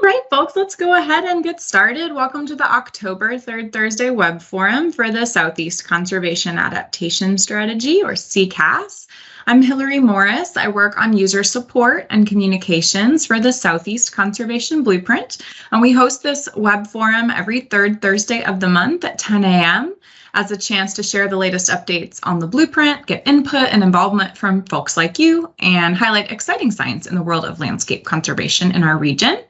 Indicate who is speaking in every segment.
Speaker 1: All right, folks, let's go ahead and get started. Welcome to the October 3rd Thursday Web Forum for the Southeast Conservation Adaptation Strategy, or SECAS. I'm Hillary Morris. I work on user support and communications for the Southeast Conservation Blueprint, and we host this web forum every third Thursday of the month at 10 a.m. as a chance to share the latest updates on the blueprint, get input and involvement from folks like you, and highlight exciting science in the world of landscape conservation in our region.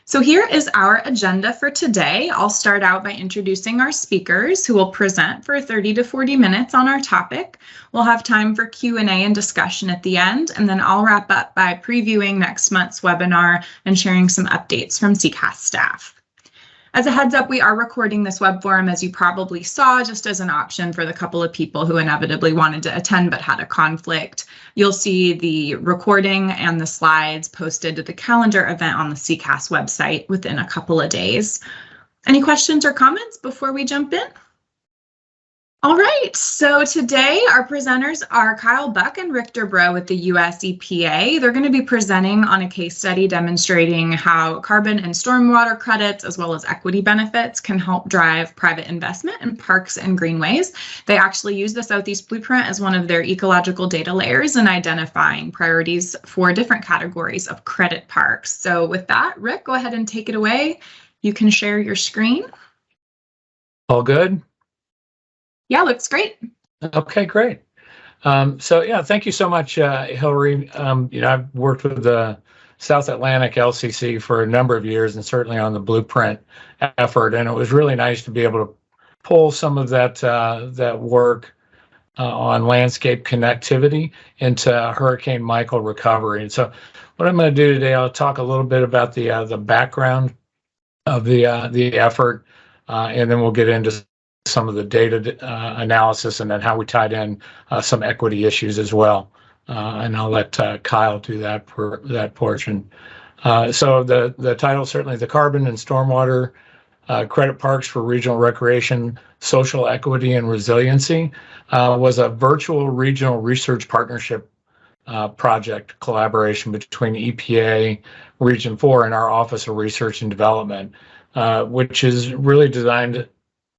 Speaker 1: So here is our agenda for today. I'll start out by introducing our speakers who will present for 30 to 40 minutes on our topic. We'll have time for Q&A and discussion at the end, and then I'll wrap up by previewing next month's webinar and sharing some updates from SECAS staff. As a heads up, we are recording this web forum, as you probably saw, just as an option for the couple of people who inevitably wanted to attend but had a conflict. You'll see the recording and the slides posted to the calendar event on the SECAS website within a couple of days. Any questions or comments before we jump in? All right, so today our presenters are Kyle Buck and Rick Durbrow with the US EPA. They're going to be presenting on a case study demonstrating how carbon and stormwater credits, as well as equity benefits, can help drive private investment in parks and greenways. They actually use the Southeast Blueprint as one of their ecological data layers in identifying priorities for different categories of credit parks. So with that, Rick, go ahead and take it away. You can share your screen.
Speaker 2: All good?
Speaker 1: Yeah, looks great.
Speaker 2: Okay, great. Thank you so much, Hillary. I've worked with the South Atlantic LCC for a number of years, and certainly on the Blueprint effort. And it was really nice to be able to pull some of that work on landscape connectivity into Hurricane Michael recovery. And so, what I'm going to do today, I'll talk a little bit about the background of the effort, and then we'll get into some of the data analysis, and then how we tied in some equity issues as well. And I'll let Kyle do that portion. So the title, certainly, the Carbon and Stormwater Credit Parks for Regional Recreation, Social Equity and Resiliency, was a virtual regional research partnership project collaboration between EPA, Region 4, and our Office of Research and Development, which is really designed.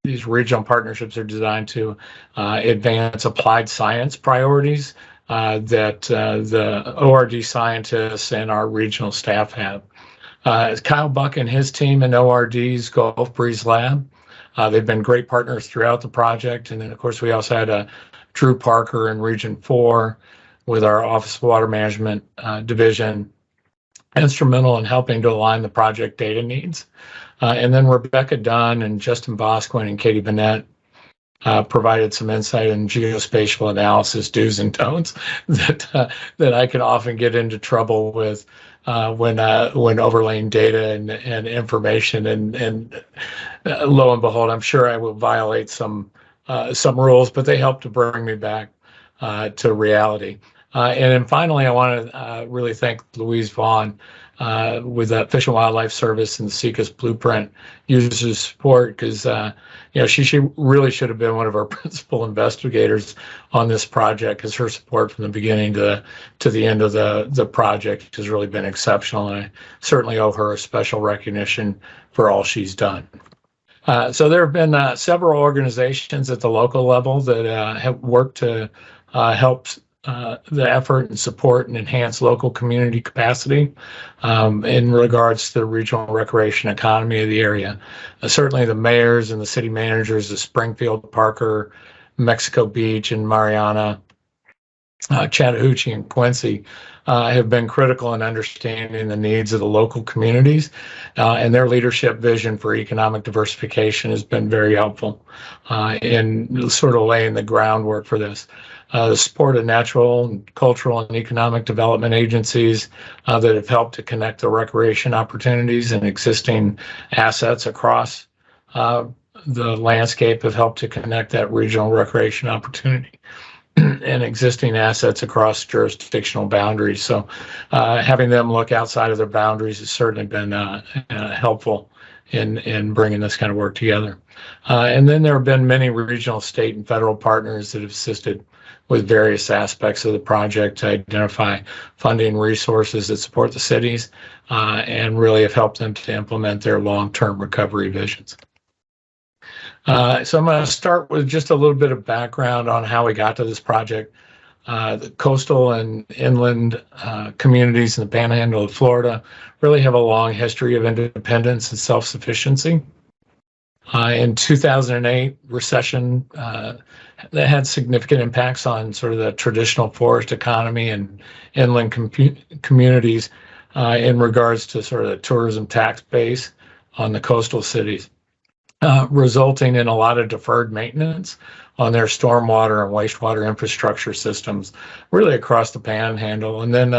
Speaker 2: These regional partnerships are designed to advance applied science priorities that the ORD scientists and our regional staff have. Kyle Buck and his team in ORD's Gulf Breeze Lab, they've been great partners throughout the project. And then, of course, we also had Drew Parker in Region 4 with our Office of Water Management Division, instrumental in helping to align the project data needs. And then Rebecca Dunn and Justin Bosquin and Katie Bennett provided some insight in geospatial analysis do's and don'ts that I can often get into trouble with when overlaying data and information. And lo and behold, I'm sure I will violate some rules, but they help to bring me back to reality. And then finally, I want to really thank Louise Vaughn with the Fish and Wildlife Service and the SECAS Blueprint user support, because she really should have been one of our principal investigators on this project, because her support from the beginning to the end of the project has really been exceptional, and I certainly owe her a special recognition for all she's done. So there have been several organizations at the local level that have worked to help the effort and support and enhance local community capacity in regards to the regional recreation economy of the area. Certainly the mayors and the city managers of Springfield, Parker, Mexico Beach, and Mariana, Chattahoochee, and Quincy have been critical in understanding the needs of the local communities, and their leadership vision for economic diversification has been very helpful in sort of laying the groundwork for this. The support of natural, cultural, and economic development agencies that have helped to connect the recreation opportunities and existing assets across the landscape have helped to connect that regional recreation opportunity. and existing assets across jurisdictional boundaries. So having them look outside of their boundaries has certainly been helpful in bringing this kind of work together. And then there have been many regional, state, and federal partners that have assisted with various aspects of the project to identify funding resources that support the cities and really have helped them to implement their long-term recovery visions. So I'm going to start with just a little bit of background on how we got to this project. The coastal and inland communities in the Panhandle of Florida really have a long history of independence and self-sufficiency. In 2008, recession that had significant impacts on sort of the traditional forest economy and inland communities in regards to sort of the tourism tax base on the coastal cities. Resulting in a lot of deferred maintenance on their stormwater and wastewater infrastructure systems, really across the Panhandle. And then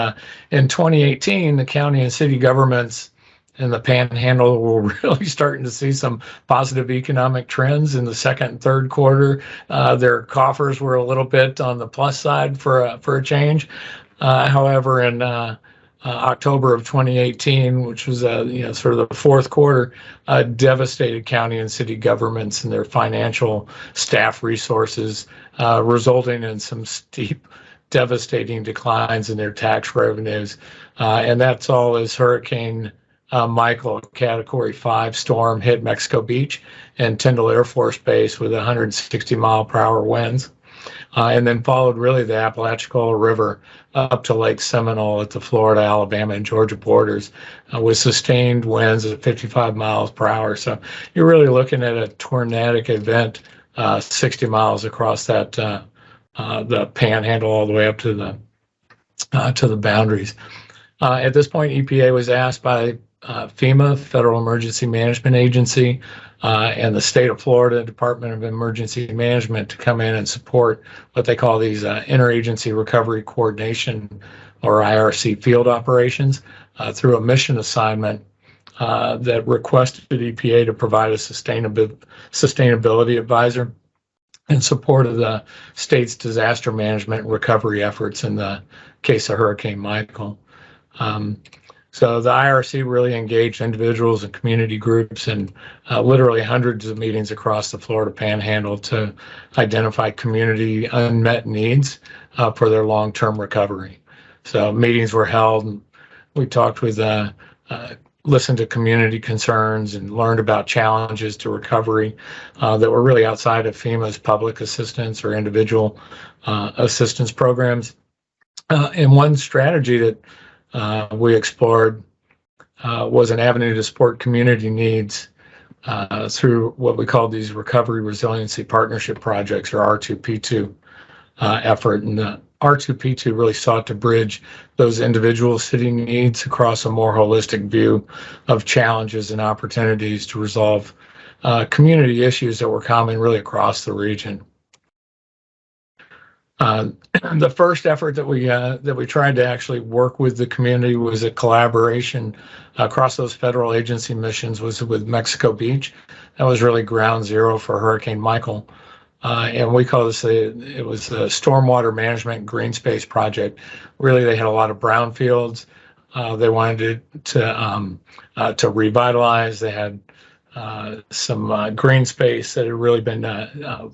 Speaker 2: in 2018, the county and city governments in the Panhandle were really starting to see some positive economic trends in the second and third quarter. Their coffers were a little bit on the plus side for a change. However, in October of 2018, which was sort of the fourth quarter, devastated county and city governments and their financial staff resources, resulting in some steep, devastating declines in their tax revenues. And that's all as Hurricane Michael, Category 5 storm, hit Mexico Beach and Tyndall Air Force Base with 160-mile-per-hour winds. And then followed really the Apalachicola River up to Lake Seminole at the Florida, Alabama, and Georgia borders with sustained winds at 55 miles per hour. So you're really looking at a tornadic event 60 miles across that the Panhandle all the way up to the boundaries. At this point, EPA was asked by FEMA, Federal Emergency Management Agency, and the state of Florida Department of Emergency Management to come in and support what they call these interagency recovery coordination, or IRC, field operations through a mission assignment that requested EPA to provide a sustainability advisor in support of the state's disaster management and recovery efforts in the case of Hurricane Michael. So the IRC really engaged individuals and community groups in literally hundreds of meetings across the Florida Panhandle to identify community unmet needs for their long-term recovery. So meetings were held, and we talked with, listened to community concerns and learned about challenges to recovery that were really outside of FEMA's public assistance or individual assistance programs. And one strategy that we explored was an avenue to support community needs through what we call these Recovery Resiliency Partnership Projects, or R2P2 effort. And the R2P2 really sought to bridge those individual city needs across a more holistic view of challenges and opportunities to resolve community issues that were common really across the region. The first effort that we tried to actually work with the community was a collaboration across those federal agency missions was with Mexico Beach. That was really ground zero for Hurricane Michael. And we call this, it was the Stormwater Management Green Space Project. Really, they had a lot of brownfields. They wanted to revitalize. They had some green space that had really been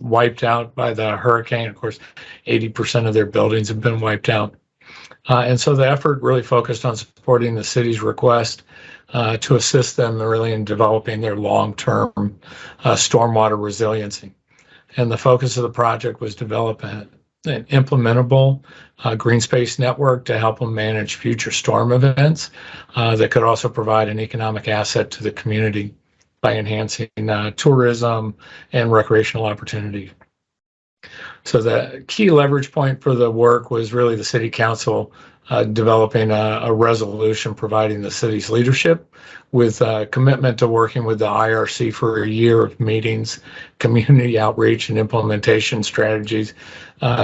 Speaker 2: wiped out by the hurricane. Of course, 80% of their buildings have been wiped out. And so the effort really focused on supporting the city's request to assist them really in developing their long-term stormwater resiliency. And the focus of the project was develop an implementable green space network to help them manage future storm events that could also provide an economic asset to the community by enhancing tourism and recreational opportunity. So the key leverage point for the work was really the city council developing a resolution providing the city's leadership with a commitment to working with the IRC for a year of meetings, community outreach, and implementation strategies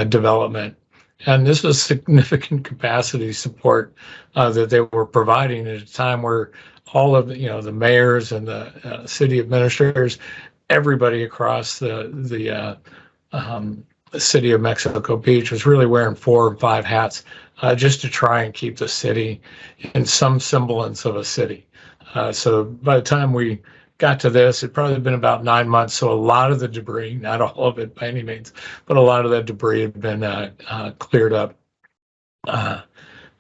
Speaker 2: development. And this was significant capacity support that they were providing at a time where all of the mayors and the city administrators, everybody across the city of Mexico Beach was really wearing 4 and 5 hats just to try and keep the city in some semblance of a city. So by the time we got to this, it'd probably been about 9 months. So a lot of the debris, not all of it by any means, but a lot of that debris had been cleared up,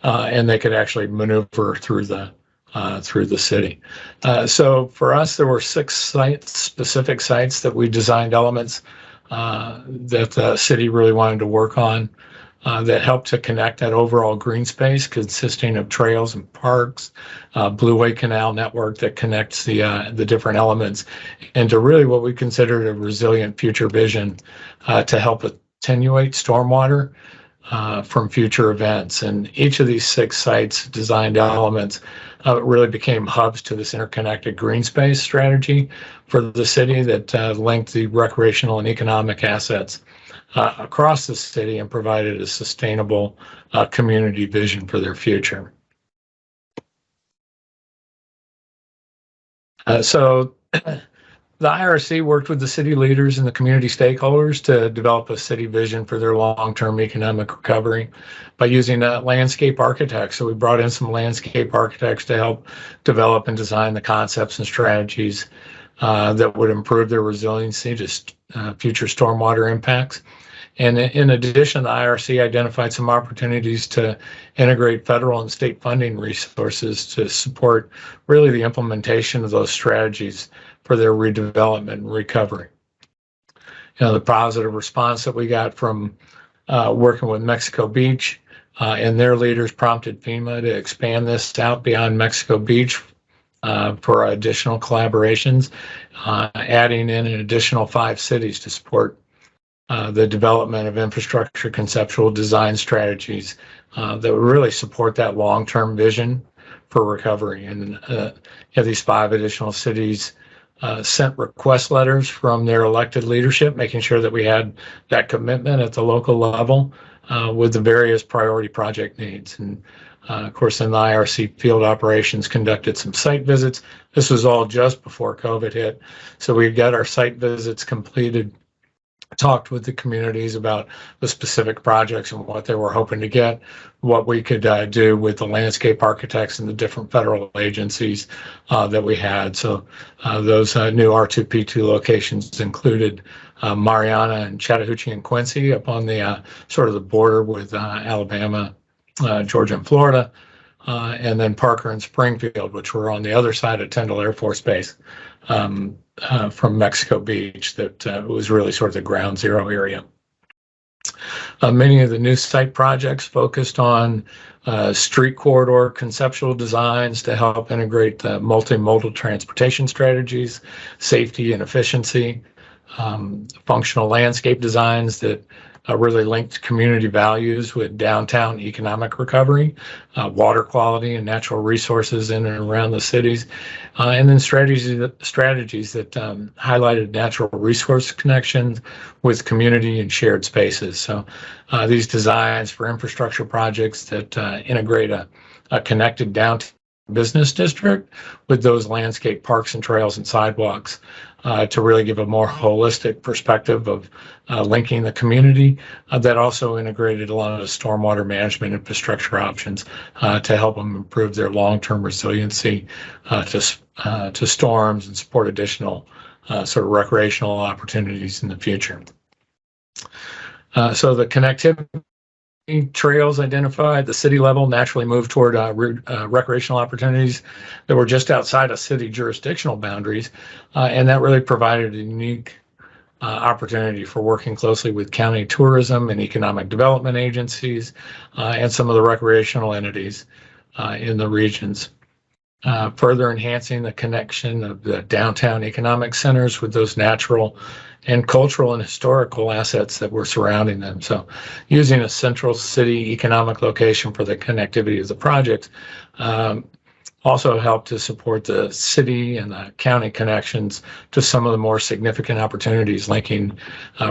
Speaker 2: and they could actually maneuver through the city. So for us, there were 6 specific sites that we designed elements that the city really wanted to work on that helped to connect that overall green space consisting of trails and parks, Blue Way Canal network that connects the different elements into really what we considered a resilient future vision to help attenuate stormwater from future events. And each of these 6 sites designed elements really became hubs to this interconnected green space strategy for the city that linked the recreational and economic assets across the city and provided a sustainable community vision for their future. So the IRC worked with the city leaders and the community stakeholders to develop a city vision for their long-term economic recovery by using landscape architects. So we brought in some landscape architects to help develop and design the concepts and strategies that would improve their resiliency to future stormwater impacts. And in addition, the IRC identified some opportunities to integrate federal and state funding resources to support really the implementation of those strategies for their redevelopment and recovery. The positive response that we got from working with Mexico Beach and their leaders prompted FEMA to expand this out beyond Mexico Beach for additional collaborations, adding in an additional 5 cities to support the development of infrastructure conceptual design strategies that would really support that long-term vision for recovery. And these 5 additional cities sent request letters from their elected leadership, making sure that we had that commitment at the local level with the various priority project needs. And of course, then the IRC field operations conducted some site visits. This was all just before COVID hit. So we got our site visits completed, talked with the communities about the specific projects and what they were hoping to get, what we could do with the landscape architects and the different federal agencies that we had. So those new R2P2 locations included Mariana and Chattahoochee and Quincy up on the sort of the border with Alabama, Georgia, and Florida, and then Parker and Springfield, which were on the other side of Tyndall Air Force Base. From Mexico Beach, that was really sort of the ground zero area. Many of the new site projects focused on street corridor conceptual designs to help integrate the multimodal transportation strategies, safety and efficiency, functional landscape designs that really linked community values with downtown economic recovery, water quality and natural resources in and around the cities, and then strategies that highlighted natural resource connections with community and shared spaces. So these designs for infrastructure projects that integrate a connected downtown business district with those landscape parks and trails and sidewalks to really give a more holistic perspective of linking the community that also integrated a lot of the stormwater management infrastructure options to help them improve their long-term resiliency to storms and support additional sort of recreational opportunities in the future. So the connectivity trails identified, the city level naturally moved toward recreational opportunities that were just outside of city jurisdictional boundaries, and that really provided a unique opportunity for working closely with county tourism and economic development agencies and some of the recreational entities in the regions. Further enhancing the connection of the downtown economic centers with those natural and cultural and historical assets that were surrounding them. So using a central city economic location for the connectivity of the project also helped to support the city and the county connections to some of the more significant opportunities linking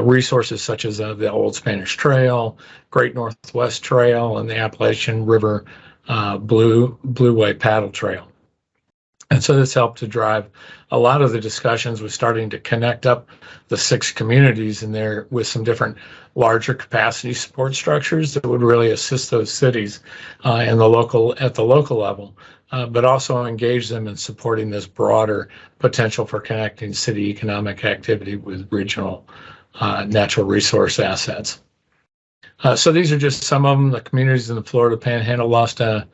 Speaker 2: resources such as the Old Spanish Trail, Great Northwest Trail, and the Appalachian River Blue Way Paddle Trail. And so this helped to drive a lot of the discussions with starting to connect up the 6 communities in there with some different larger capacity support structures that would really assist those cities at the local level, but also engage them in supporting this broader potential for connecting city economic activity with regional natural resource assets. So these are just some of them. The communities in the Florida Panhandle lost a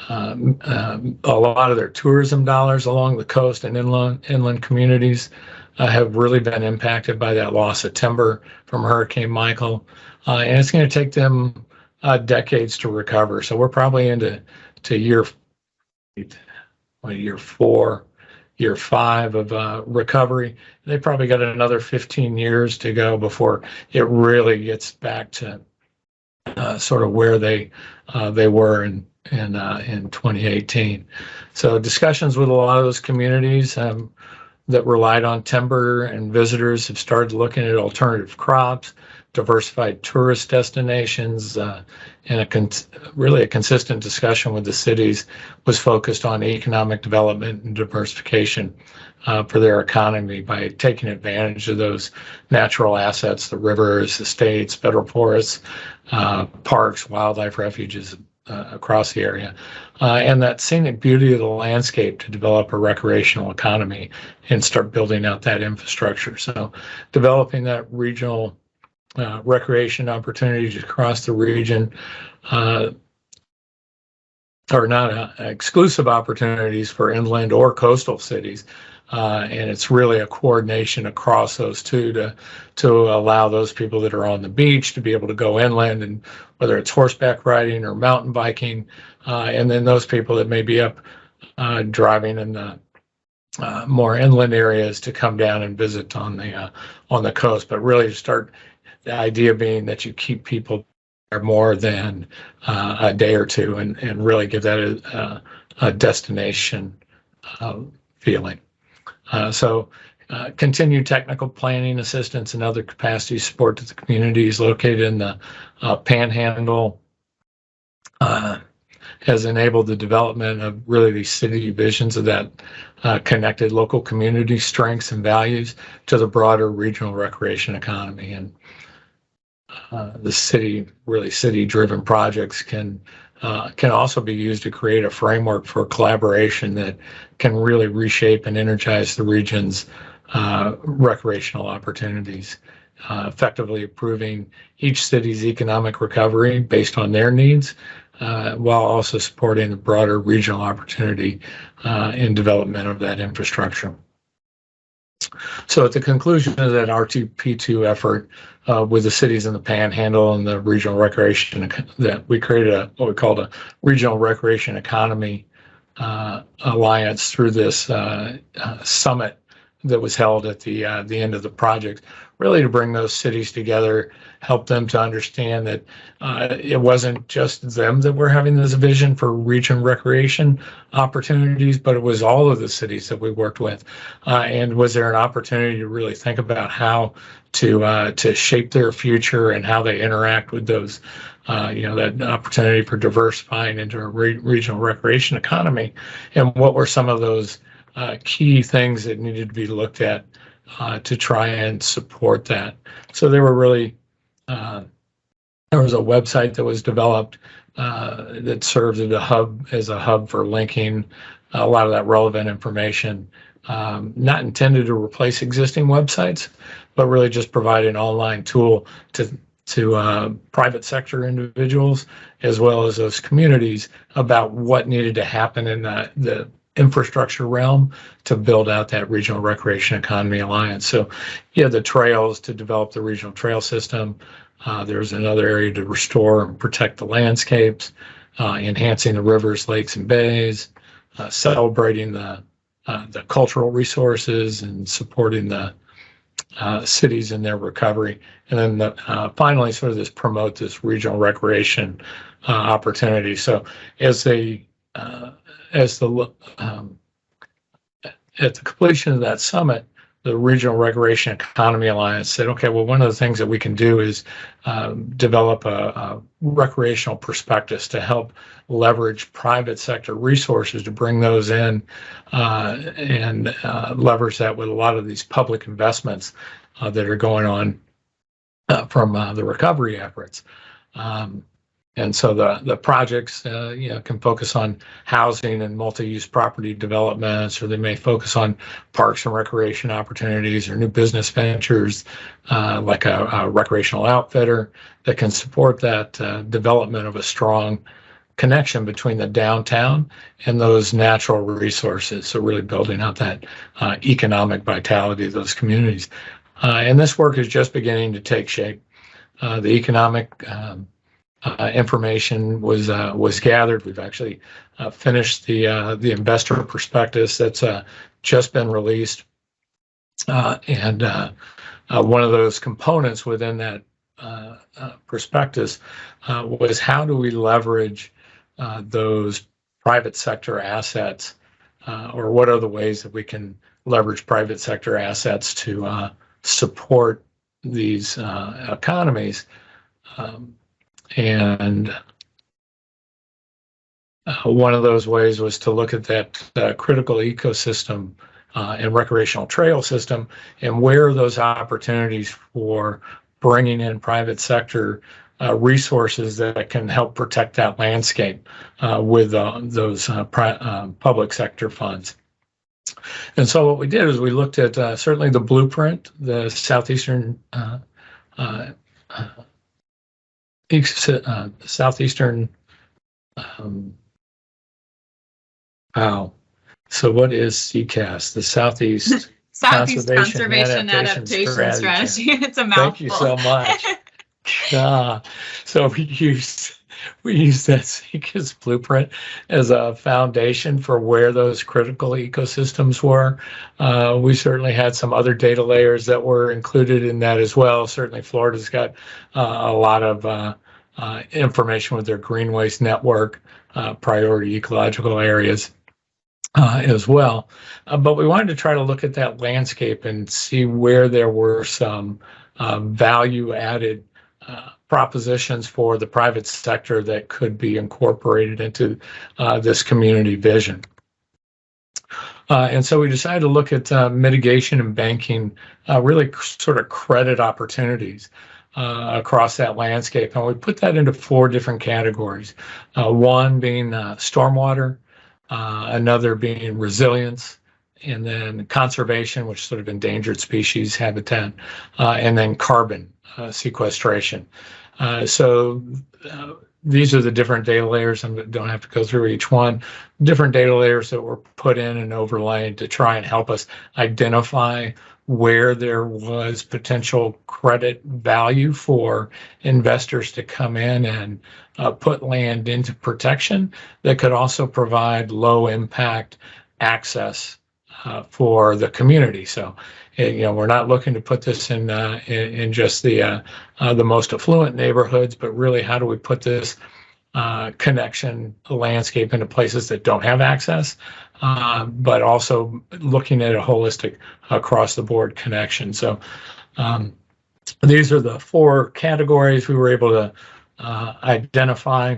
Speaker 2: lot of their tourism dollars along the coast, and inland communities have really been impacted by that loss of timber from Hurricane Michael, and it's going to take them decades to recover. So we're probably into year 4, year 5 of recovery. They probably got another 15 years to go before it really gets back to sort of where they were in 2018. So discussions with a lot of those communities that relied on timber and visitors have started looking at alternative crops, diversified tourist destinations, and really a consistent discussion with the cities was focused on economic development and diversification for their economy by taking advantage of those natural assets, the rivers, the states, federal forests, parks, wildlife refuges across the area, and that scenic beauty of the landscape to develop a recreational economy and start building out that infrastructure. So developing that regional recreation opportunities across the region are not exclusive opportunities for inland or coastal cities. And it's really a coordination across those two to allow those people that are on the beach to be able to go inland, and whether it's horseback riding or mountain biking, and then those people that may be up driving in the more inland areas to come down and visit on the coast. But really to start, the idea being that you keep people there more than a day or two, and really give that a destination feeling. So continued technical planning assistance and other capacity support to the communities located in the Panhandle has enabled the development of really these city visions of that connected local community strengths and values to the broader regional recreation economy. And the city-driven projects can also be used to create a framework for collaboration that can really reshape and energize the region's recreational opportunities, effectively improving each city's economic recovery based on their needs, while also supporting the broader regional opportunity in development of that infrastructure. So at the conclusion of that R2P2 effort with the cities in the Panhandle and the regional recreation, that we created what we called a regional recreation economy alliance through this summit that was held at the end of the project, really to bring those cities together, help them to understand that it wasn't just them that were having this vision for region recreation opportunities, but it was all of the cities that we worked with. And was there an opportunity to really think about how to shape their future and how they interact with those, that opportunity for diversifying into a regional recreation economy, and what were some of those key things that needed to be looked at to try and support that. So there were really, there was a website that was developed that served as a hub for linking a lot of that relevant information, not intended to replace existing websites, but really just provide an online tool to private sector individuals as well as those communities about what needed to happen in the infrastructure realm to build out that regional recreation economy alliance. So you have the trails to develop the regional trail system. There's another area to restore and protect the landscapes, enhancing the rivers, lakes, and bays, celebrating the cultural resources and supporting the cities in their recovery. And then finally, sort of promote this regional recreation opportunity. So at the completion of that summit, the Regional Recreation Economy Alliance said, okay, well, one of the things that we can do is develop a recreational prospectus to help leverage private sector resources to bring those in and leverage that with a lot of these public investments that are going on from the recovery efforts. And so the projects, can focus on housing and multi-use property developments, or they may focus on parks and recreation opportunities or new business ventures, like a recreational outfitter that can support that development of a strong connection between the downtown and those natural resources. So really building out that economic vitality of those communities. And this work is just beginning to take shape. The economic information was gathered. We've actually finished the investor prospectus that's just been released, and one of those components within that prospectus was how do we leverage those private sector assets, or what are the ways that we can leverage private sector assets to support these economies. And one of those ways was to look at that critical ecosystem and recreational trail system, and where are those opportunities for bringing in private sector resources that can help protect that landscape with those public sector funds. And so what we did is we looked at certainly the blueprint, the southeastern So what is SECAS? The Southeast
Speaker 1: Southeast Conservation Adaptation Strategy. It's a mouthful.
Speaker 2: Thank you so much. So we used that SECAS blueprint as a foundation for where those critical ecosystems were. We certainly had some other data layers that were included in that as well. Certainly Florida's got a lot of information with their green waste network, priority ecological areas as well. But we wanted to try to look at that landscape and see where there were some value added propositions for the private sector that could be incorporated into this community vision. And so we decided to look at mitigation and banking, really sort of credit opportunities across that landscape. And we put that into 4 different categories. One being stormwater, another being resilience, and then conservation, which is sort of endangered species habitat, and then carbon sequestration. So these are the different data layers. I don't have to go through each one. Different data layers that were put in and overlaid to try and help us identify where there was potential credit value for investors to come in and put land into protection that could also provide low impact access for the community. So, we're not looking to put this in just the most affluent neighborhoods, but really how do we put this connection landscape into places that don't have access, but also looking at a holistic across the board connection. So these are the 4 categories we were able to identify,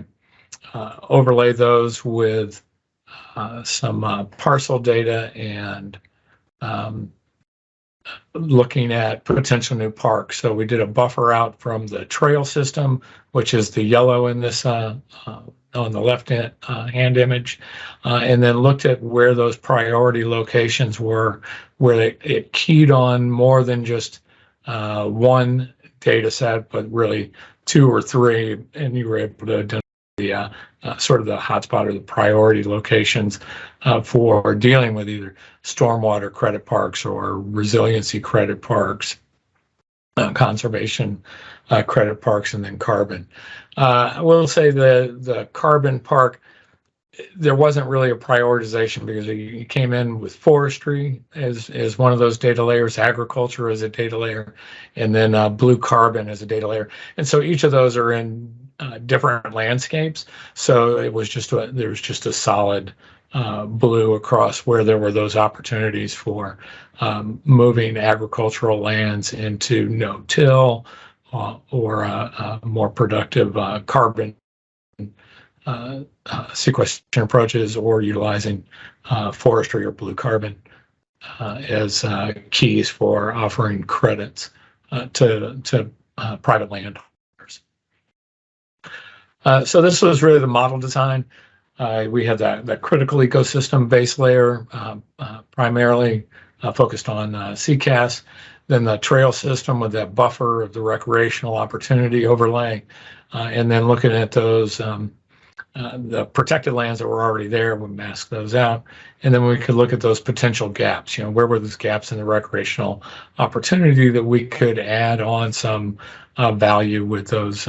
Speaker 2: overlay those with some parcel data, and looking at potential new parks. So we did a buffer out from the trail system, which is the yellow in this on the left hand image, and then looked at where those priority locations were, where it keyed on more than just one data set, but really 2 or 3, and you were able to identify the sort of the hotspot or the priority locations for dealing with either stormwater credit parks or resiliency credit parks, conservation credit parks, and then carbon. I will say the carbon park, there wasn't really a prioritization because you came in with forestry as one of those data layers, agriculture as a data layer, and then blue carbon as a data layer. And so each of those are in different landscapes. So it was just there was just a solid blue across where there were those opportunities for moving agricultural lands into no-till or more productive carbon sequestration approaches, or utilizing forestry or blue carbon as keys for offering credits to private landowners. So this was really the model design. We had that critical ecosystem base layer, primarily focused on SECAS, then the trail system with that buffer of the recreational opportunity overlay, and then looking at those the protected lands that were already there, we mask those out, and then we could look at those potential gaps. Where were those gaps in the recreational opportunity that we could add on some value with those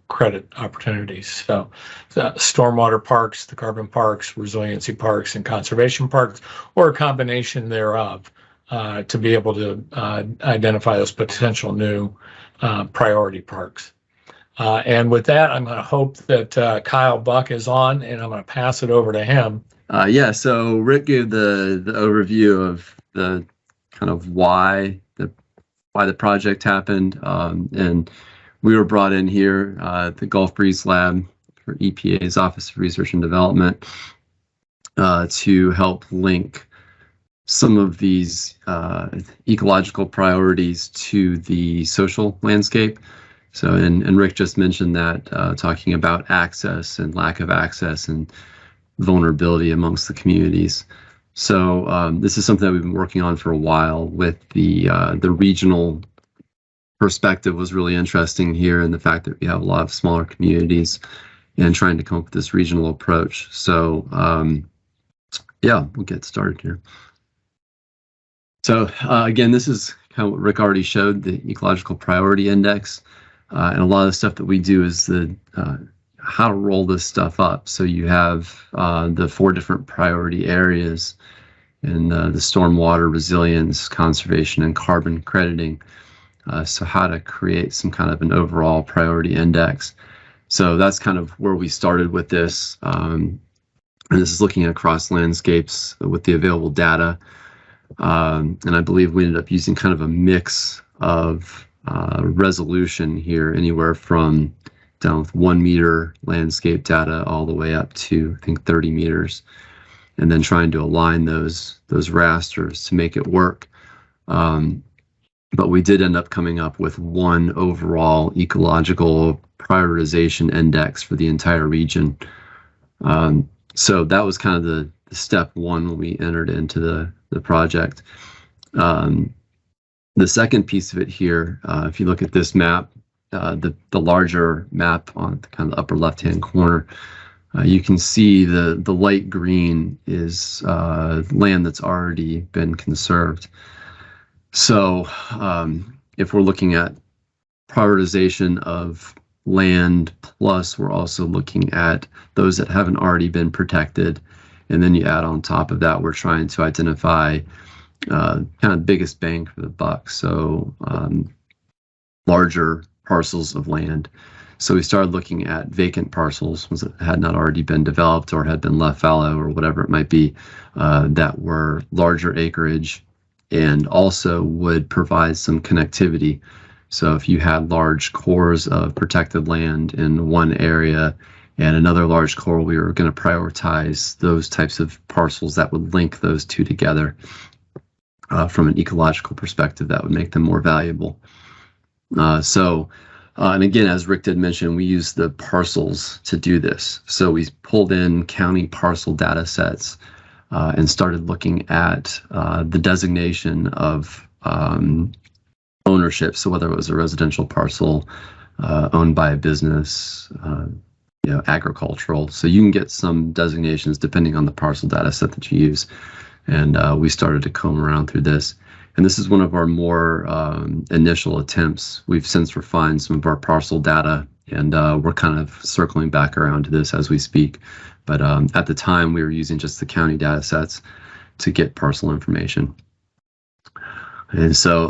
Speaker 2: credit opportunities. So the stormwater parks, the carbon parks, resiliency parks, and conservation parks, or a combination thereof, to be able to identify those potential new priority parks. And with that, I'm going to hope that Kyle Buck is on, and I'm going to pass it over to him.
Speaker 3: Yeah, so Rick gave the overview of the kind of why the project happened, and we were brought in here at the Gulf Breeze Lab for EPA's Office of Research and Development to help link some of these ecological priorities to the social landscape. So, and Rick just mentioned that, talking about access and lack of access and vulnerability amongst the communities. So this is something that we've been working on for a while. With the regional perspective was really interesting here, and the fact that we have a lot of smaller communities and trying to come up with this regional approach. So yeah, we'll get started here. So again, this is kind of what Rick already showed, the ecological priority index. And a lot of the stuff that we do is how to roll this stuff up. So you have the 4 different priority areas in the stormwater, resilience, conservation, and carbon crediting. So how to create some kind of an overall priority index. So that's kind of where we started with this. And this is looking across landscapes with the available data. And I believe we ended up using kind of a mix of resolution here, anywhere from down with 1 meter landscape data all the way up to, I think, 30 meters, and then trying to align those rasters to make it work. But we did end up coming up with one overall ecological prioritization index for the entire region. So that was kind of the step one when we entered into the project. The second piece of it here, if you look at this map, the larger map on the kind of the upper left-hand corner, you can see the light green is land that's already been conserved. So if we're looking at prioritization of land, plus we're also looking at those that haven't already been protected, and then you add on top of that, we're trying to identify kind of biggest bang for the buck. So larger parcels of land. So we started looking at vacant parcels, ones that had not already been developed or had been left fallow or whatever it might be, that were larger acreage and also would provide some connectivity. So if you had large cores of protected land in one area and another large core, we were going to prioritize those types of parcels that would link those two together. From an ecological perspective, that would make them more valuable. And again, as Rick did mention, we use the parcels to do this. So we pulled in county parcel data sets and started looking at the designation of ownership. So whether it was a residential parcel owned by a business, agricultural. So you can get some designations depending on the parcel data set that you use. And we started to comb around through this. And this is one of our more initial attempts. We've since refined some of our parcel data, and we're kind of circling back around to this as we speak. But at the time, we were using just the county data sets to get parcel information. And so,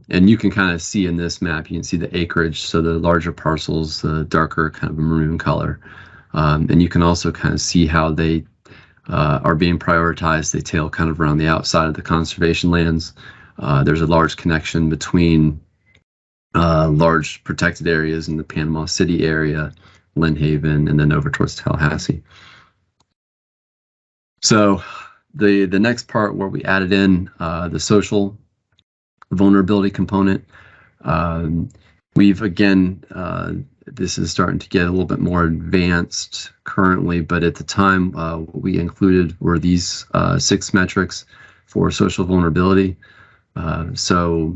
Speaker 3: and you can kind of see in this map, you can see the acreage. So the larger parcels, the darker kind of maroon color. And you can also kind of see how they are being prioritized. They tail kind of around the outside of the conservation lands. There's a large connection between large protected areas in the Panama City area, Lynn Haven, and then over towards Tallahassee. So the next part where we added in the social vulnerability component, we've again, this is starting to get a little bit more advanced currently, but at the time what we included were these 6 metrics for social vulnerability. So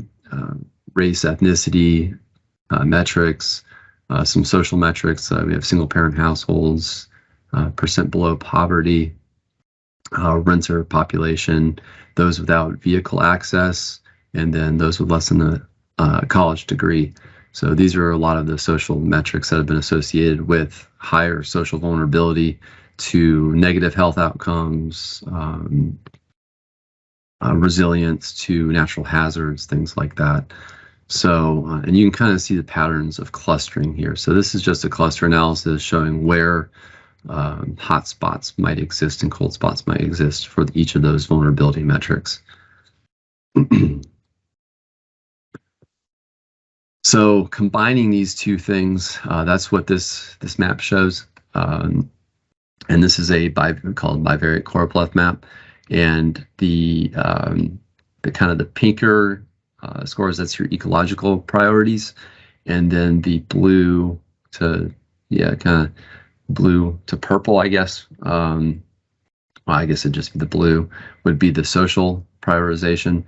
Speaker 3: race, ethnicity metrics, some social metrics. We have single parent households, percent below poverty, renter population, those without vehicle access, and then those with less than a college degree. So these are a lot of the social metrics that have been associated with higher social vulnerability to negative health outcomes, resilience to natural hazards, things like that. So, and you can kind of see the patterns of clustering here. So this is just a cluster analysis showing where hot spots might exist and cold spots might exist for each of those vulnerability metrics. So combining these two things, that's what this map shows. And this is a called bivariate choropleth map. And the kind of the pinker scores, that's your ecological priorities. And then the blue to, kind of blue to purple, I guess. Well, I guess it'd just be the blue would be the social prioritization.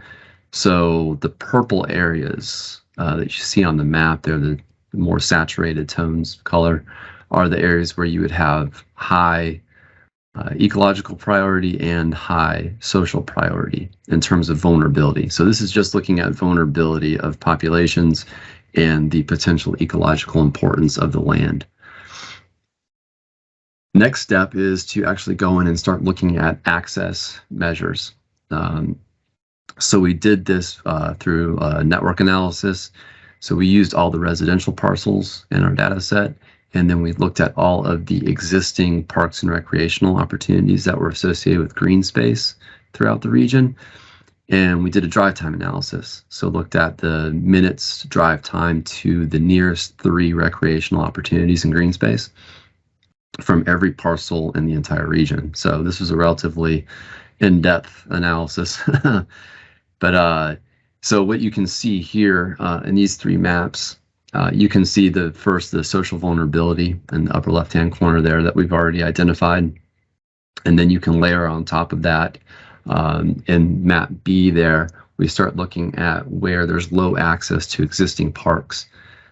Speaker 3: So the purple areas that you see on the map, they're the more saturated tones of color, are the areas where you would have high ecological priority and high social priority in terms of vulnerability. So this is just looking at vulnerability of populations and the potential ecological importance of the land. Next step is to actually go in and start looking at access measures. So we did this through network analysis. So we used all the residential parcels in our data set, and then we looked at all of the existing parks and recreational opportunities that were associated with green space throughout the region. And we did a drive time analysis. So looked at the minutes drive time to the nearest 3 recreational opportunities in green space from every parcel in the entire region. So this was a relatively in-depth analysis. But so what you can see here in these 3 maps, you can see the social vulnerability in the upper left-hand corner there that we've already identified. And then you can layer on top of that in map B there, we start looking at where there's low access to existing parks.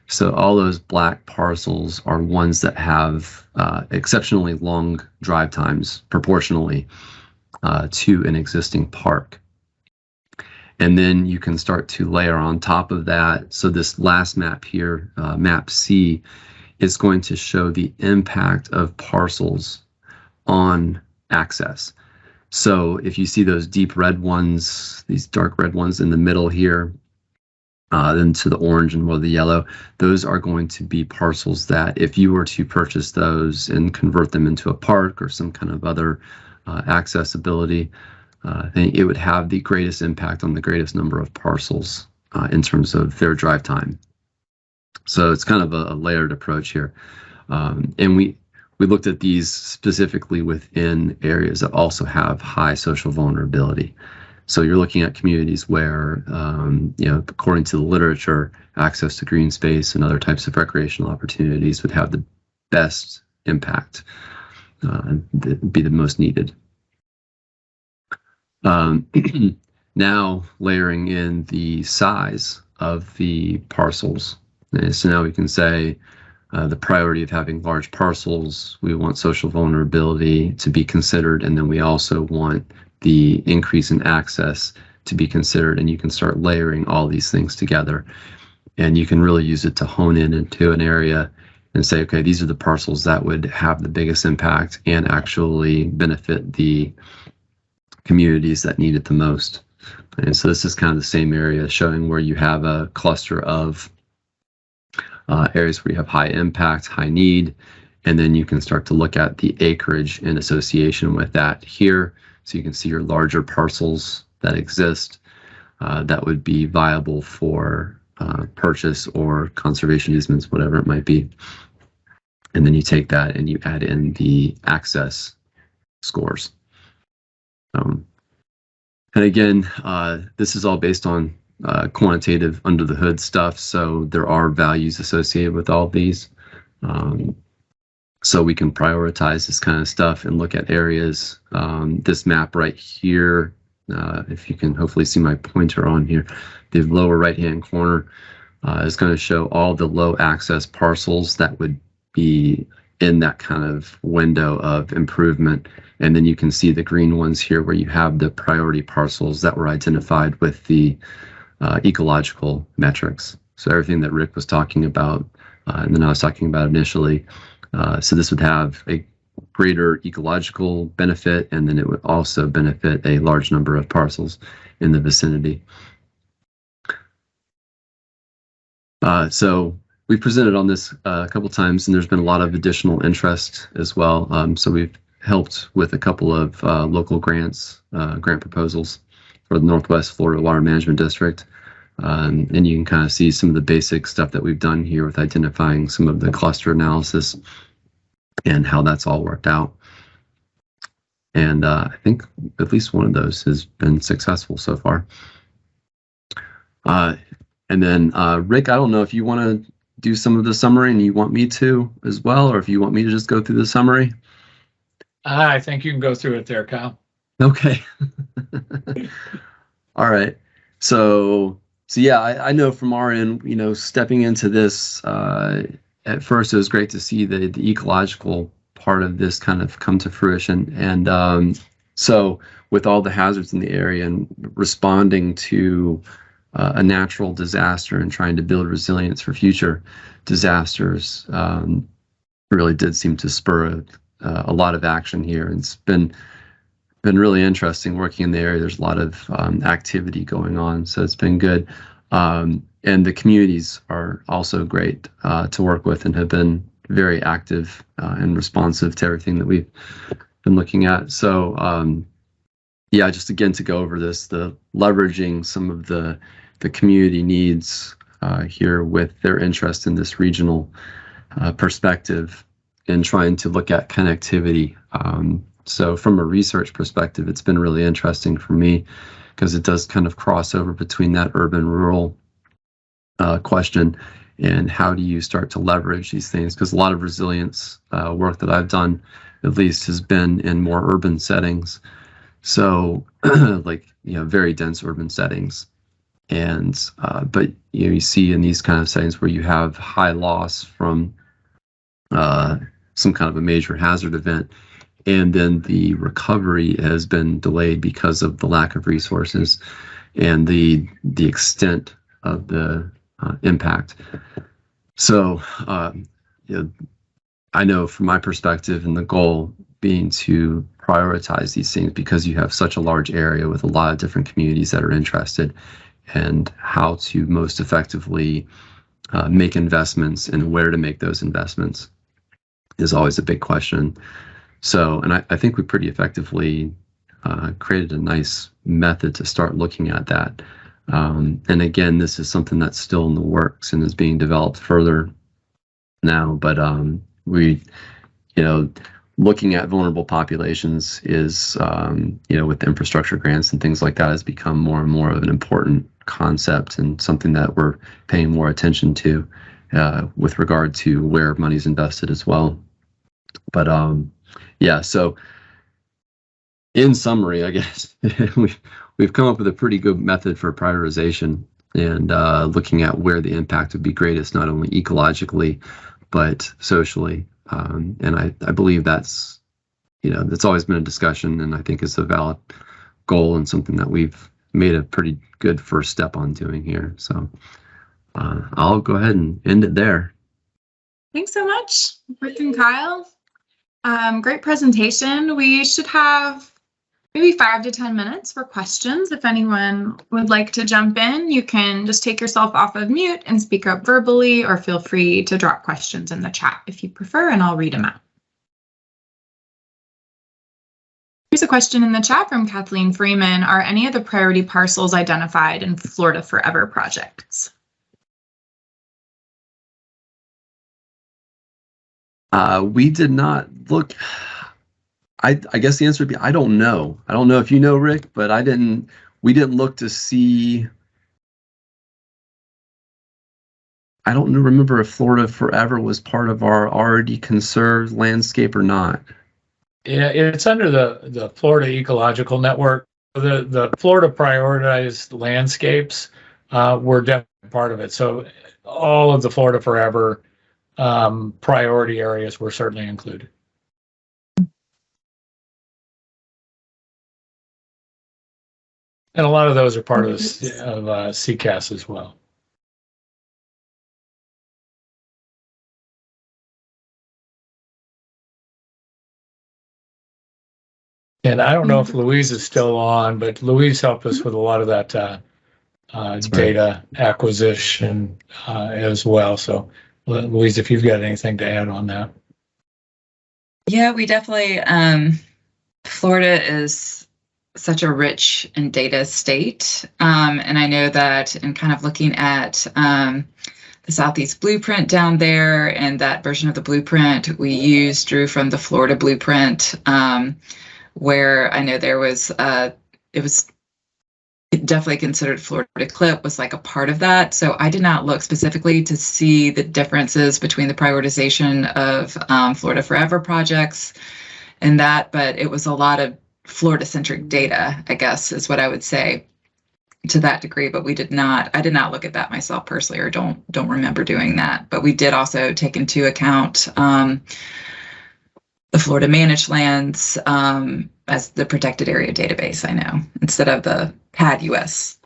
Speaker 3: So all those black parcels are ones that have exceptionally long drive times proportionally to an existing park. And then you can start to layer on top of that. So this last map here, map C, is going to show the impact of parcels on access. So if you see those deep red ones, these dark red ones in the middle here, then to the orange and more the yellow, those are going to be parcels that if you were to purchase those and convert them into a park or some kind of other accessibility, then it would have the greatest impact on the greatest number of parcels in terms of their drive time. So it's kind of a layered approach here. And we looked at these specifically within areas that also have high social vulnerability. So you're looking at communities where, according to the literature, access to green space and other types of recreational opportunities would have the best impact, be the most needed. Now layering in the size of the parcels. And so now we can say the priority of having large parcels, we want social vulnerability to be considered, and then we also want the increase in access to be considered, and you can start layering all these things together. And you can really use it to hone in into an area and say, okay, these are the parcels that would have the biggest impact and actually benefit the communities that need it the most. And so this is kind of the same area showing where you have a cluster of areas where you have high impact, high need, And then you can start to look at the acreage in association with that here. So you can see your larger parcels that exist that would be viable for purchase or conservation easements, whatever it might be. And then you take that and you add in the access scores. And again, this is all based on quantitative under the hood stuff. So there are values associated with all of these. So we can prioritize this kind of stuff and look at areas. This map right here, if you can hopefully see my pointer on here, the lower right-hand corner is going to show all the low access parcels that would be in that kind of window of improvement. And then you can see the green ones here where you have the priority parcels that were identified with the ecological metrics. So everything that Rick was talking about, and then I was talking about initially. So this would have a greater ecological benefit, and then it would also benefit a large number of parcels in the vicinity. So we've presented on this a couple times, and there's been a lot of additional interest as well. So we've helped with a couple of local grants, grant proposals for the Northwest Florida Water Management District. And you can kind of see some of the basic stuff that we've done here with identifying some of the cluster analysis and how that's all worked out. And I think at least one of those has been successful so far. And then Rick, I don't know if you want to do some of the summary and you want me to as well, or if you want me to just go through the summary.
Speaker 2: I think you can go through it there, Kyle.
Speaker 3: Okay. All right. So yeah, I know from our end, you know, stepping into this, at first it was great to see the ecological part of this kind of come to fruition. And so with all the hazards in the area and responding to a natural disaster and trying to build resilience for future disasters, really did seem to spur a lot of action here. And it's been really interesting working in the area. There's a lot of activity going on, so it's been good. And the communities are also great to work with and have been very active and responsive to everything that we've been looking at. So yeah, just again to go over this, the leveraging some of the community needs here with their interest in this regional perspective and trying to look at connectivity. So from a research perspective, it's been really interesting for me because it does kind of cross over between that urban-rural question and how do you start to leverage these things? Because a lot of resilience work that I've done, at least, has been in more urban settings. So like, you know, very dense urban settings. And but you see in these kind of settings where you have high loss from some kind of a major hazard event, and then the recovery has been delayed because of the lack of resources and the extent of the impact. So you know, I know from my perspective, and the goal being to prioritize these things because you have such a large area with a lot of different communities that are interested, and how to most effectively make investments and where to make those investments is always a big question. So, and I think we pretty effectively created a nice method to start looking at that. And again, this is something that's still in the works and is being developed further now. But we, you know, looking at vulnerable populations is, you know, with the infrastructure grants and things like that, has become more and more of an important concept and something that we're paying more attention to with regard to where money's invested as well. But yeah, so in summary, I guess we've come up with a pretty good method for prioritization and looking at where the impact would be greatest, not only ecologically, but socially. And I believe that's, you know, that's always been a discussion, and I think it's a valid goal and something that we've made a pretty good first step on doing here. So I'll go ahead and end it there.
Speaker 1: Thanks so much, Rick and Kyle. Great presentation. We maybe 5 to 10 minutes for questions. If anyone would like to jump in, you can just take yourself off of mute and speak up verbally, or feel free to drop questions in the chat if you prefer, and I'll read them out. Here's a question in the chat from Kathleen Freeman. Are any of the priority parcels identified in Florida Forever projects?
Speaker 3: We did not look. I guess the answer would be I don't know. I don't know if you know, Rick, but we didn't look to see. I don't remember if Florida Forever was part of our already conserved landscape or not.
Speaker 2: Yeah, it's under the Florida Ecological Network. The Florida prioritized landscapes were definitely part of it. So all of the Florida Forever priority areas were certainly included. And a lot of those are part of SECAS as well. And I don't know if Louise is still on, but Louise helped us with a lot of that data acquisition as well. So Louise, if you've got anything to add on that.
Speaker 4: Yeah, we definitely, Florida is such a rich in data state. And I know that in kind of looking at the Southeast blueprint down there, and that version of the blueprint we drew from the Florida blueprint, where I know there was, it definitely considered Florida CLIP was like a part of that. So I did not look specifically to see the differences between the prioritization of Florida Forever projects and that, but it was a lot of Florida-centric data, I guess, is what I would say to that degree. But I did not look at that myself personally, or don't remember doing that. But we did also take into account the Florida managed lands as the protected area database, I know, instead of the PAD US.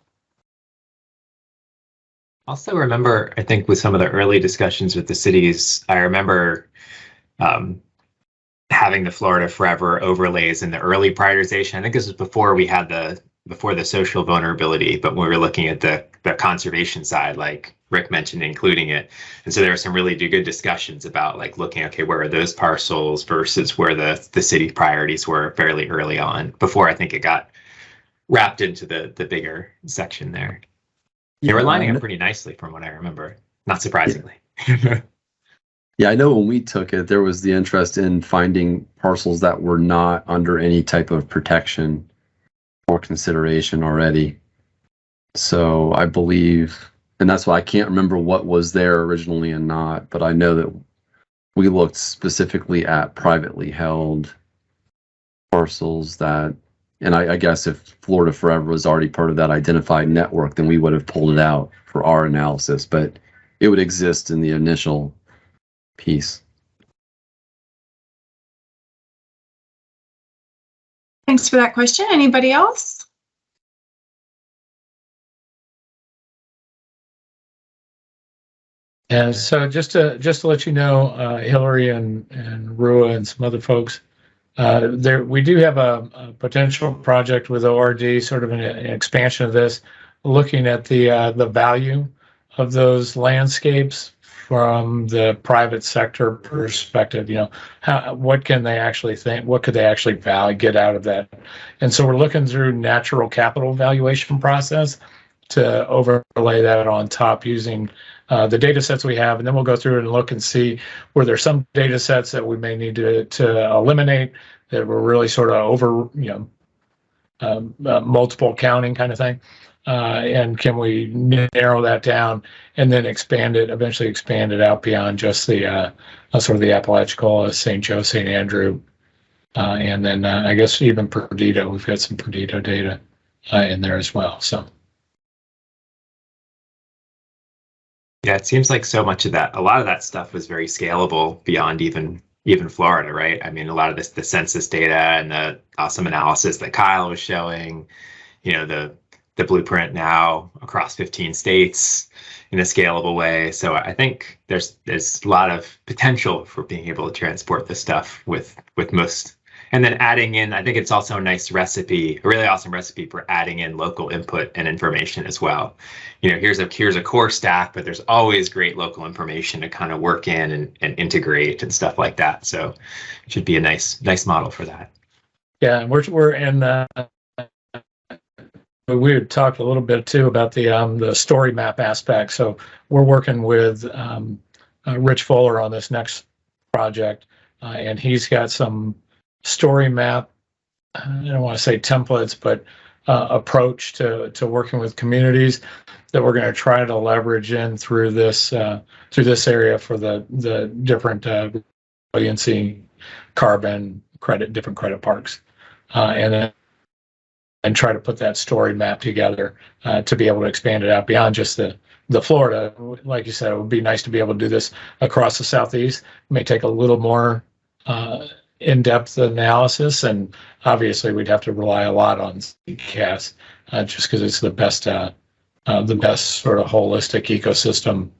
Speaker 5: Also remember, I think with some of the early discussions with the cities, I remember having the Florida Forever overlays in the early prioritization. I think this was before we had before the social vulnerability, but when we were looking at the conservation side, like Rick mentioned, including it. And so there were some really good discussions about like looking, okay, where are those parcels versus where the city priorities were fairly early on, before I think it got wrapped into the bigger section there. They were lining up pretty nicely from what I remember, not surprisingly.
Speaker 3: Yeah, I know when we took it, there was the interest in finding parcels that were not under any type of protection or consideration already. So I believe, and that's why I can't remember what was there originally and not, but I know that we looked specifically at privately held parcels that, and I guess if Florida Forever was already part of that identified network, then we would have pulled it out for our analysis, but it would exist in the initial piece.
Speaker 1: Thanks for that question. Anybody else?
Speaker 2: And so just to let you know, Hillary and Rua and some other folks, we do have a potential project with ORD, sort of an expansion of this, looking at the value of those landscapes from the private sector perspective. You know, what can they actually think? What could they actually get out of that? And so we're looking through natural capital valuation process to overlay that on top using the data sets we have, and then we'll go through and look and see where there's some data sets that we may need to eliminate that were really sort of over, multiple counting kind of thing. And can we narrow that down and then eventually expand it out beyond just the sort of the Apalachicola, St. Joe, St. Andrew, and then I guess even Perdido. We've got some Perdido data in there as well. So.
Speaker 5: Yeah, it seems like so much of that, a lot of that stuff was very scalable beyond even Florida, right? I mean, a lot of the census data and the awesome analysis that Kyle was showing, the blueprint now across 15 states in a scalable way. So I think there's a lot of potential for being able to transport this stuff with most, And then adding in, I think it's also a nice recipe, a really awesome recipe for adding in local input and information as well. Here's a core stack, but there's always great local information to kind of work in and integrate and stuff like that. So it should be a nice model for that.
Speaker 2: Yeah, and we're in. We had talked a little bit too about the story map aspect. So we're working with Rich Fuller on this next project, and he's got some story map, I don't want to say templates, but approach to working with communities that we're going to try to leverage in through this area for the different resiliency, carbon credit, different credit parks, and try to put that story map together to be able to expand it out beyond just the Florida. Like you said, it would be nice to be able to do this across the Southeast. It may take a little more in-depth analysis, and obviously we'd have to rely a lot on SECAS just because it's the best sort of holistic ecosystem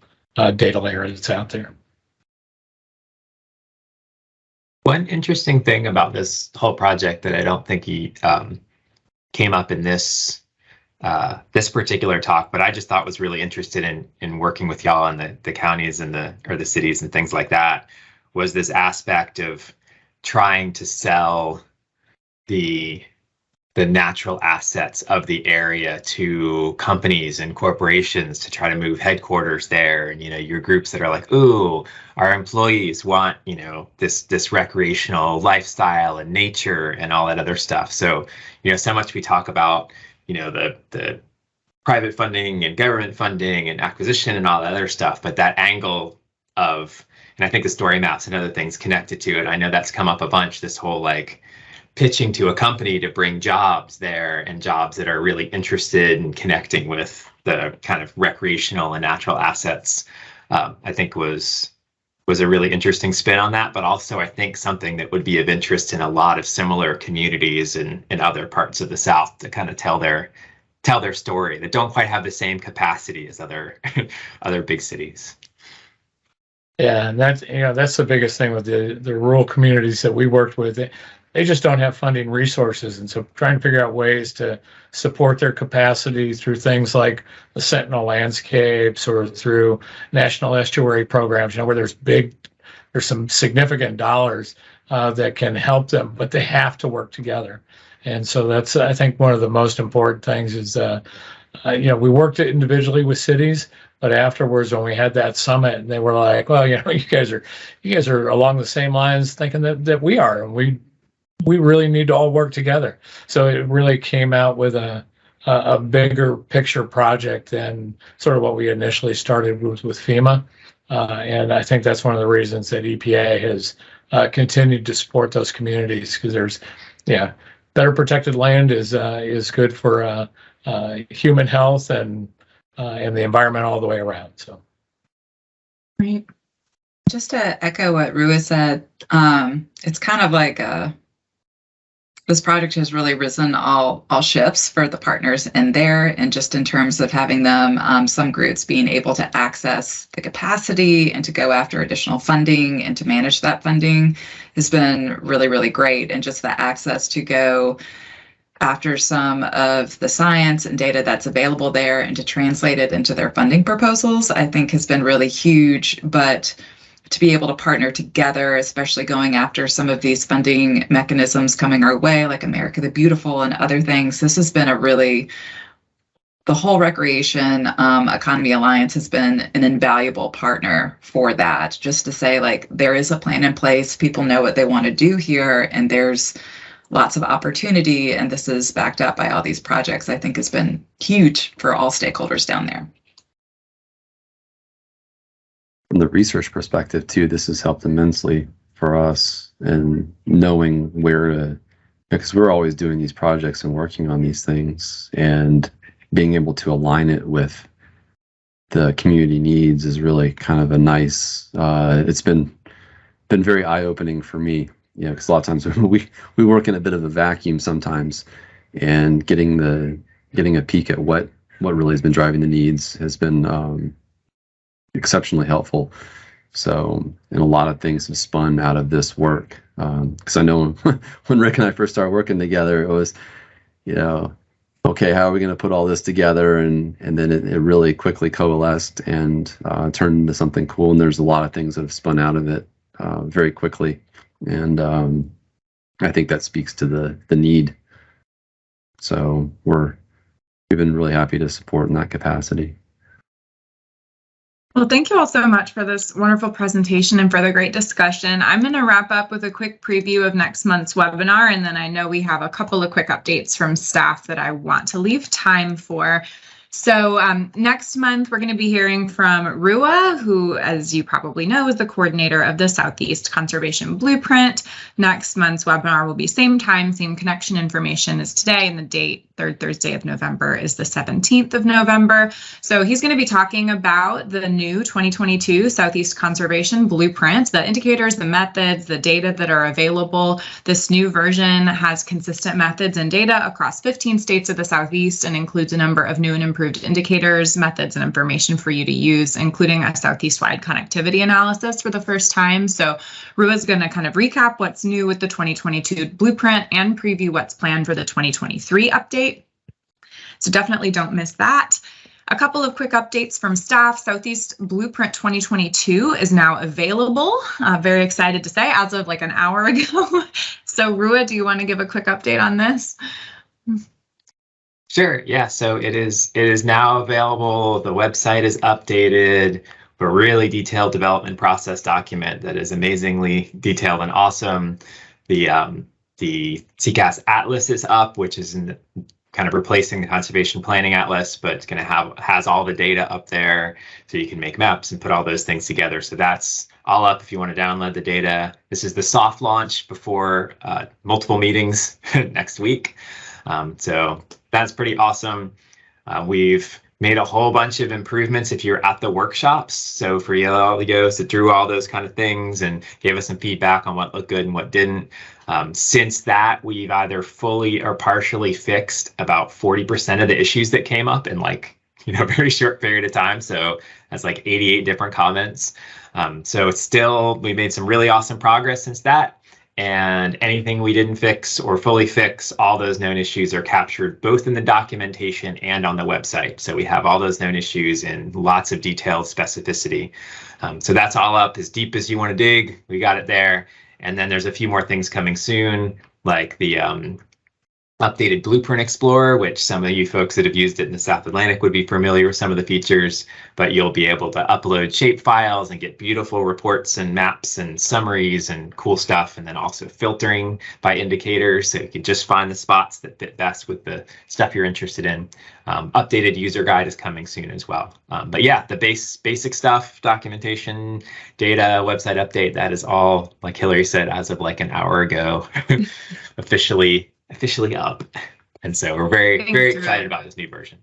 Speaker 2: data layer that's out there.
Speaker 5: One interesting thing about this whole project that I don't think he came up in this particular talk, but I just thought was really interested in working with y'all in the counties and the cities and things like that, was this aspect of trying to sell the natural assets of the area to companies and corporations to try to move headquarters there. And your groups that are like, ooh, our employees want this recreational lifestyle and nature and all that other stuff. So so much we talk about the private funding and government funding and acquisition and all that other stuff, but that angle of, and I think the story maps and other things connected to it, I know that's come up a bunch, this whole like pitching to a company to bring jobs there, and jobs that are really interested in connecting with the kind of recreational and natural assets, I think was a really interesting spin on that, but also I think something that would be of interest in a lot of similar communities in other parts of the South to kind of tell their story that don't quite have the same capacity as other big cities.
Speaker 2: Yeah, and that's the biggest thing with the rural communities that we worked with. They just don't have funding resources, and so trying to figure out ways to support their capacity through things like the Sentinel landscapes or through national estuary programs, where there's some significant dollars that can help them, but they have to work together. And so that's, I think, one of the most important things is, we worked individually with cities, but afterwards when we had that summit, and they were like, well, you guys are along the same lines thinking that we are, and we really need to all work together. So it really came out with a bigger picture project than sort of what we initially started with FEMA. And I think that's one of the reasons that EPA has continued to support those communities, because there's, better protected land is good for human health and the environment all the way around. So,
Speaker 4: right. Just to echo what Rua said, it's kind of like this project has really risen all ships for the partners in there, and just in terms of having them, some groups being able to access the capacity and to go after additional funding and to manage that funding has been really, really great. And just the access to go after some of the science and data that's available there and to translate it into their funding proposals, I think has been really huge. But to be able to partner together, especially going after some of these funding mechanisms coming our way, like America the Beautiful and other things, this has been the whole Recreation Economy Alliance has been an invaluable partner for that. Just to say, like, there is a plan in place, people know what they want to do here, and there's lots of opportunity, and this is backed up by all these projects, I think has been huge for all stakeholders down there.
Speaker 3: From the research perspective too, this has helped immensely for us in knowing where to, because we're always doing these projects and working on these things, and being able to align it with the community needs is really kind of a nice, it's been very eye-opening for me, because a lot of times we work in a bit of a vacuum sometimes, and getting a peek at what really has been driving the needs has been exceptionally helpful. So, and a lot of things have spun out of this work. Because I know when Rick and I first started working together, it was, okay, how are we going to put all this together? And then it really quickly coalesced and turned into something cool. And there's a lot of things that have spun out of it very quickly. And I think that speaks to the need. So we've been really happy to support in that capacity.
Speaker 1: Well, thank you all so much for this wonderful presentation and for the great discussion. I'm going to wrap up with a quick preview of next month's webinar, and then I know we have a couple of quick updates from staff that I want to leave time for. So next month, we're going to be hearing from Rua, who, as you probably know, is the coordinator of the Southeast Conservation Blueprint. Next month's webinar will be same time, same connection information as today, and the date, third Thursday of November, is the 17th of November. So he's going to be talking about the new 2022 Southeast Conservation Blueprint, the indicators, the methods, the data that are available. This new version has consistent methods and data across 15 states of the Southeast and includes a number of new and improved indicators, methods, and information for you to use, including a Southeast-wide connectivity analysis for the first time. So Rua is going to kind of recap what's new with the 2022 blueprint and preview what's planned for the 2023 update. So definitely don't miss that. A couple of quick updates from staff. Southeast Blueprint 2022 is now available. Very excited to say, as of like an hour ago. So Rua, do you want to give a quick update on this?
Speaker 5: Sure. Yeah. So it is now available. The website is updated. A really detailed development process document that is amazingly detailed and awesome. The SECAS Atlas is up, which is kind of replacing the Conservation Planning Atlas, but it's going to has all the data up there, so you can make maps and put all those things together. So that's all up if you want to download the data. This is the soft launch before multiple meetings next week. So that's pretty awesome. We've made a whole bunch of improvements if you're at the workshops. So for you all to go sit through all those kind of things and gave us some feedback on what looked good and what didn't. Since that, we've either fully or partially fixed about 40% of the issues that came up in a very short period of time. So that's like 88 different comments. So it's still, we made some really awesome progress since that. And anything we didn't fix or fully fix, all those known issues are captured both in the documentation and on the website. So we have all those known issues in lots of detailed specificity. So that's all up as deep as you want to dig. We got it there. And then there's a few more things coming soon, like the updated Blueprint Explorer, which some of you folks that have used it in the South Atlantic would be familiar with some of the features, but you'll be able to upload shape files and get beautiful reports and maps and summaries and cool stuff, and then also filtering by indicators, so you can just find the spots that fit best with the stuff you're interested in. Updated user guide is coming soon as well. But yeah, the basic stuff, documentation, data, website update, that is all, like Hillary said, as of like an hour ago, officially up. And so we're very excited about this new version.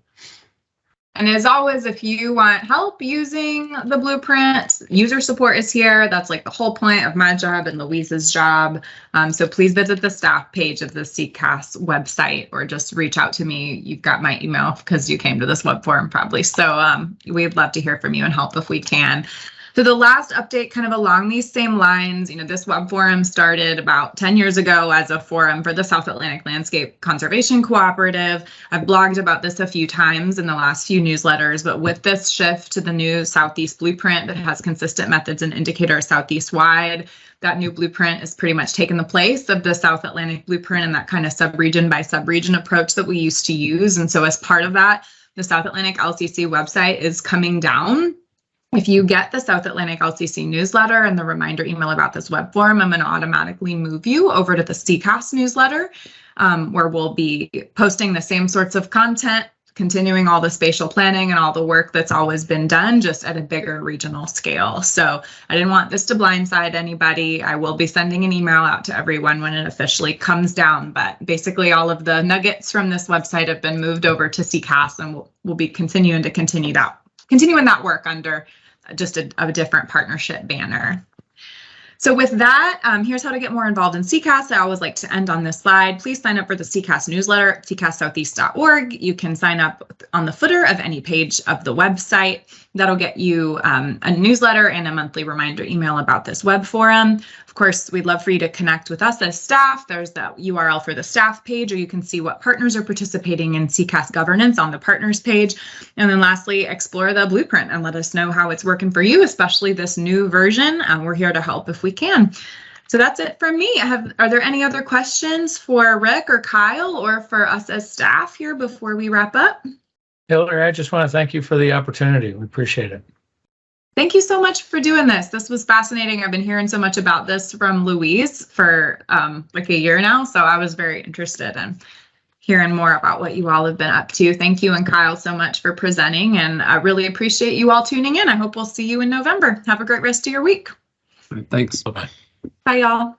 Speaker 1: And as always, if you want help using the blueprint, user support is here. That's like the whole point of my job and Louise's job. So please visit the staff page of the SECAS website or just reach out to me. You've got my email because you came to this web forum probably. So we'd love to hear from you and help if we can. So the last update kind of along these same lines, this web forum started about 10 years ago as a forum for the South Atlantic Landscape Conservation Cooperative. I've blogged about this a few times in the last few newsletters, but with this shift to the new Southeast Blueprint that has consistent methods and indicators Southeast-wide, that new blueprint is pretty much taken the place of the South Atlantic Blueprint and that kind of sub-region by sub-region approach that we used to use. And so as part of that, the South Atlantic LCC website is coming down. If you get the South Atlantic LCC newsletter and the reminder email about this web forum, I'm going to automatically move you over to the SECAS newsletter, where we'll be posting the same sorts of content, continuing all the spatial planning and all the work that's always been done, just at a bigger regional scale. So I didn't want this to blindside anybody. I will be sending an email out to everyone when it officially comes down, but basically all of the nuggets from this website have been moved over to SECAS, and we'll be continuing that work under just a different partnership banner. So with that, here's how to get more involved in SECAS. I always like to end on this slide. Please sign up for the SECAS newsletter at secassoutheast.org. You can sign up on the footer of any page of the website. That'll get you a newsletter and a monthly reminder email about this web forum. Of course, we'd love for you to connect with us as staff. There's the URL for the staff page, or you can see what partners are participating in SECAS governance on the partners page. And then lastly, explore the blueprint and let us know how it's working for you, especially this new version. We're here to help if we can. So that's it from me. Are there any other questions for Rick or Kyle or for us as staff here before we wrap up?
Speaker 2: Hillary, I just want to thank you for the opportunity. We appreciate it.
Speaker 1: Thank you so much for doing this. This was fascinating. I've been hearing so much about this from Louise for like a year now, so I was very interested in hearing more about what you all have been up to. Thank you and Kyle so much for presenting, and I really appreciate you all tuning in. I hope we'll see you in November. Have a great rest of your week.
Speaker 3: Thanks.
Speaker 2: Bye-bye.
Speaker 1: Bye, y'all.